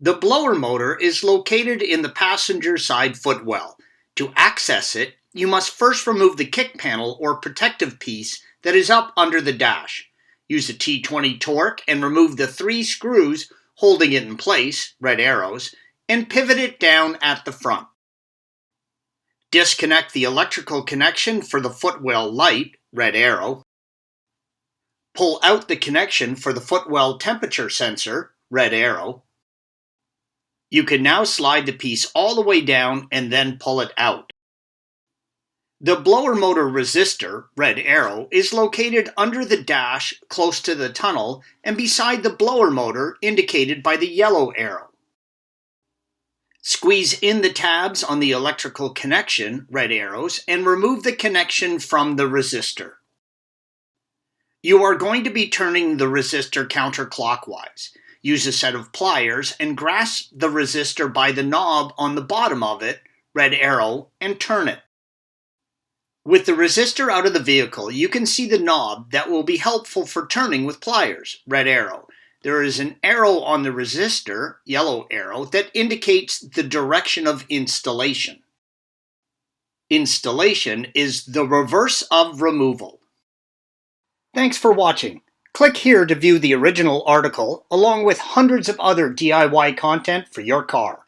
The blower motor is located in the passenger side footwell. To access it, you must first remove the kick panel or protective piece that is up under the dash. Use a T20 Torx and remove the 3 screws holding it in place, red arrows, and pivot it down at the front. Disconnect the electrical connection for the footwell light, red arrow. Pull out the connection for the footwell temperature sensor, red arrow. You can now slide the piece all the way down and then pull it out. The blower motor resistor, red arrow, is located under the dash close to the tunnel and beside the blower motor indicated by the yellow arrow. Squeeze in the tabs on the electrical connection, red arrows, and remove the connection from the resistor. You are going to be turning the resistor counterclockwise. Use a set of pliers and grasp the resistor by the knob on the bottom of it, red arrow, and turn it. With the resistor out of the vehicle, you can see the knob that will be helpful for turning with pliers, red arrow. There is an arrow on the resistor, yellow arrow, that indicates the direction of installation. Installation is the reverse of removal. Thanks for watching. Click here to view the original article along with hundreds of other DIY content for your car.